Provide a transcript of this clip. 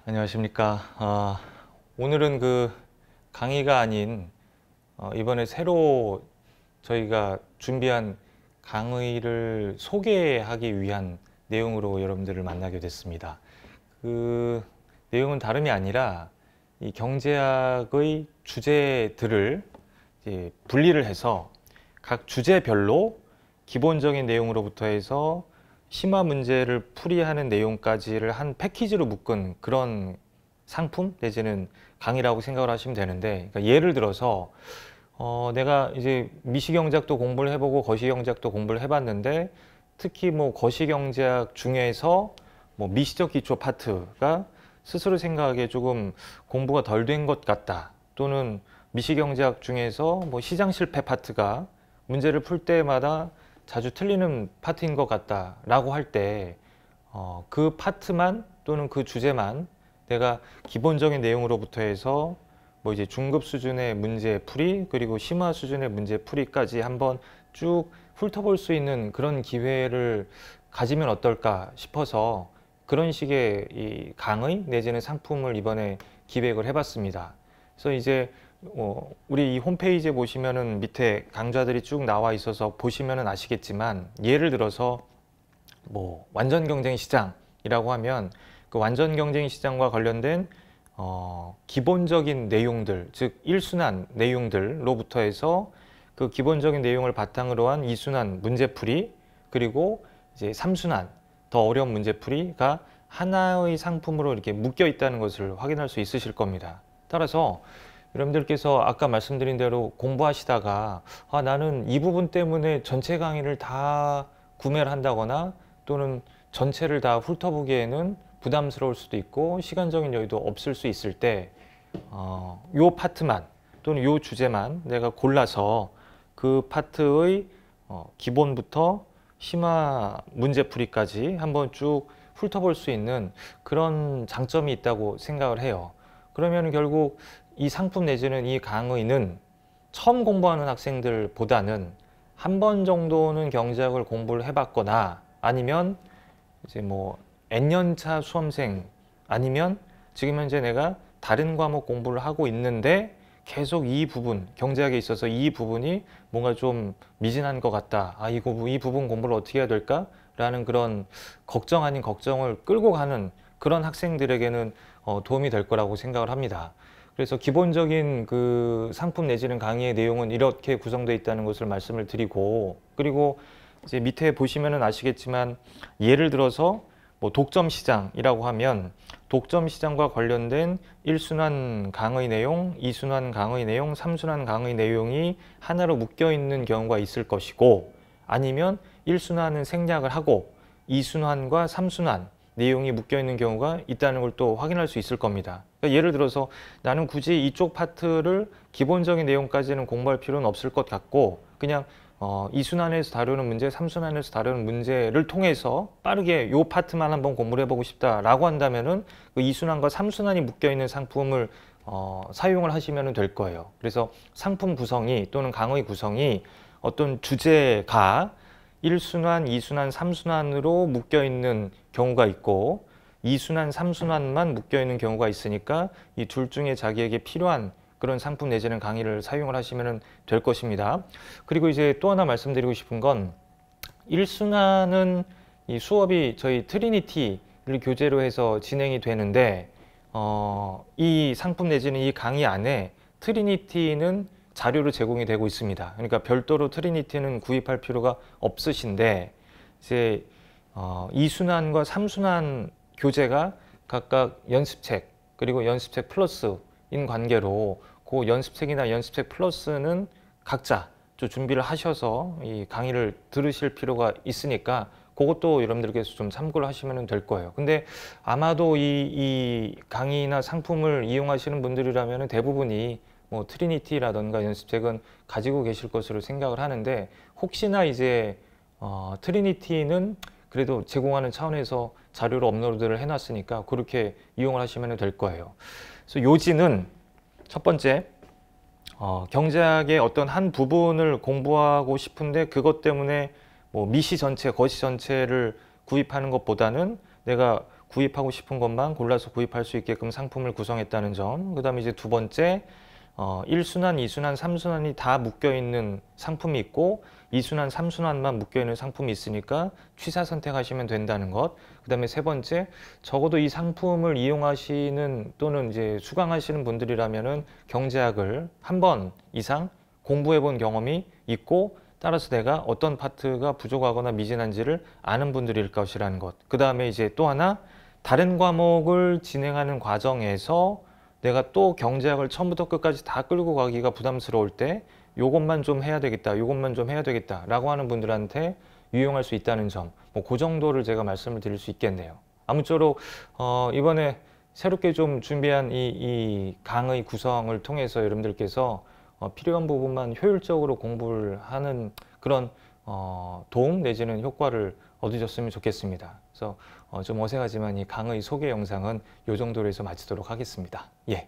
안녕하십니까. 오늘은 그 강의가 아닌 이번에 새로 저희가 준비한 강의를 소개하기 위한 내용으로 여러분들을 만나게 됐습니다. 그 내용은 다름이 아니라 이 경제학의 주제들을 이제 분리를 해서 각 주제별로 기본적인 내용으로부터 해서 심화 문제를 풀이하는 내용까지를 한 패키지로 묶은 그런 상품 내지는 강의라고 생각을 하시면 되는데, 그러니까 예를 들어서 내가 이제 미시경제학도 공부를 해보고 거시경제학도 공부를 해봤는데, 특히 뭐 거시경제학 중에서 뭐 미시적 기초 파트가 스스로 생각하기에 조금 공부가 덜 된 것 같다, 또는 미시경제학 중에서 뭐 시장 실패 파트가 문제를 풀 때마다 자주 틀리는 파트인 것 같다라고 할 때 그 파트만 또는 그 주제만 내가 기본적인 내용으로부터 해서 뭐 이제 중급 수준의 문제 풀이 그리고 심화 수준의 문제 풀이까지 한번 쭉 훑어볼 수 있는 그런 기회를 가지면 어떨까 싶어서 그런 식의 이 강의 내지는 상품을 이번에 기획을 해봤습니다. 그래서 이제 우리 이 홈페이지에 보시면은 밑에 강좌들이 쭉 나와 있어서 보시면은 아시겠지만, 예를 들어서 뭐 완전 경쟁 시장이라고 하면 그 완전 경쟁 시장과 관련된 기본적인 내용들, 즉 1순환 내용들로부터 해서 그 기본적인 내용을 바탕으로 한 2순환 문제풀이, 그리고 이제 3순환 더 어려운 문제풀이가 하나의 상품으로 이렇게 묶여 있다는 것을 확인할 수 있으실 겁니다. 따라서 여러분들께서 아까 말씀드린 대로 공부하시다가 나는 이 부분 때문에 전체 강의를 다 구매를 한다거나 또는 전체를 다 훑어보기에는 부담스러울 수도 있고 시간적인 여유도 없을 수 있을 때 요 파트만 또는 요 주제만 내가 골라서 그 파트의 기본부터 심화 문제풀이까지 한번 쭉 훑어볼 수 있는 그런 장점이 있다고 생각을 해요. 그러면 결국 이 상품 내지는 이 강의는 처음 공부하는 학생들보다는 한 번 정도는 경제학을 공부를 해봤거나, 아니면 이제 뭐 N년차 수험생, 아니면 지금 현재 내가 다른 과목 공부를 하고 있는데 계속 이 부분, 경제학에 있어서 이 부분이 뭔가 좀 미진한 것 같다, 이 부분 공부를 어떻게 해야 될까? 라는 그런 걱정 아닌 걱정을 끌고 가는 그런 학생들에게는 도움이 될 거라고 생각을 합니다. 그래서 기본적인 그 상품 내지는 강의의 내용은 이렇게 구성되어 있다는 것을 말씀을 드리고, 그리고 이제 밑에 보시면은 아시겠지만, 예를 들어서 뭐 독점 시장이라고 하면 독점 시장과 관련된 1순환 강의 내용, 2순환 강의 내용, 3순환 강의 내용이 하나로 묶여 있는 경우가 있을 것이고, 아니면 1순환은 생략을 하고 2순환과 3순환 내용이 묶여 있는 경우가 있다는 걸 또 확인할 수 있을 겁니다. 그러니까 예를 들어서 나는 굳이 이쪽 파트를 기본적인 내용까지는 공부할 필요는 없을 것 같고, 그냥 2순환에서 다루는 문제, 3순환에서 다루는 문제를 통해서 빠르게 요 파트만 한번 공부를 해보고 싶다라고 한다면은 그 2순환과 3순환이 묶여 있는 상품을 사용을 하시면 될 거예요. 그래서 상품 구성이 또는 강의 구성이 어떤 주제가 1순환, 2순환, 3순환으로 묶여 있는 경우가 있고 2순환, 3순환만 묶여 있는 경우가 있으니까 이 둘 중에 자기에게 필요한 그런 상품 내지는 강의를 사용을 하시면 될 것입니다. 그리고 이제 또 하나 말씀드리고 싶은 건, 1순환은 이 수업이 저희 트리니티를 교재로 해서 진행이 되는데 이 상품 내지는 이 강의 안에 트리니티는 자료로 제공이 되고 있습니다. 그러니까 별도로 트리니티는 구입할 필요가 없으신데, 이제 2순환과 3순환 교재가 각각 연습책 그리고 연습책 플러스인 관계로 그 연습책이나 연습책 플러스는 각자 좀 준비를 하셔서 이 강의를 들으실 필요가 있으니까 그것도 여러분들께서 좀 참고를 하시면 될 거예요. 근데 아마도 이 강의나 상품을 이용하시는 분들이라면 대부분이 뭐 트리니티라던가 연습책은 가지고 계실 것으로 생각을 하는데, 혹시나 이제 트리니티는 그래도 제공하는 차원에서 자료로 업로드를 해놨으니까 그렇게 이용을 하시면 될 거예요. 그래서 요지는 첫 번째, 경제학의 어떤 한 부분을 공부하고 싶은데 그것 때문에 뭐 미시 전체, 거시 전체를 구입하는 것보다는 내가 구입하고 싶은 것만 골라서 구입할 수 있게끔 상품을 구성했다는 점. 그다음에 이제 두 번째, 1순환, 2순환, 3순환이 다 묶여 있는 상품이 있고 2순환, 3순환만 묶여 있는 상품이 있으니까 취사 선택하시면 된다는 것. 그다음에 세 번째, 적어도 이 상품을 이용하시는 또는 이제 수강하시는 분들이라면은 경제학을 한 번 이상 공부해 본 경험이 있고, 따라서 내가 어떤 파트가 부족하거나 미진한지를 아는 분들일 것이라는 것. 그 다음에 이제 또 하나, 다른 과목을 진행하는 과정에서 내가 또 경제학을 처음부터 끝까지 다 끌고 가기가 부담스러울 때 요것만 좀 해야 되겠다, 요것만 좀 해야 되겠다 라고 하는 분들한테 유용할 수 있다는 점, 뭐 그 정도를 제가 말씀을 드릴 수 있겠네요. 아무쪼록 이번에 새롭게 좀 준비한 이 강의 구성을 통해서 여러분들께서 필요한 부분만 효율적으로 공부를 하는 그런 도움 내지는 효과를 얻으셨으면 좋겠습니다. 그래서 좀 어색하지만 이 강의 소개 영상은 이 정도로 해서 마치도록 하겠습니다. 예.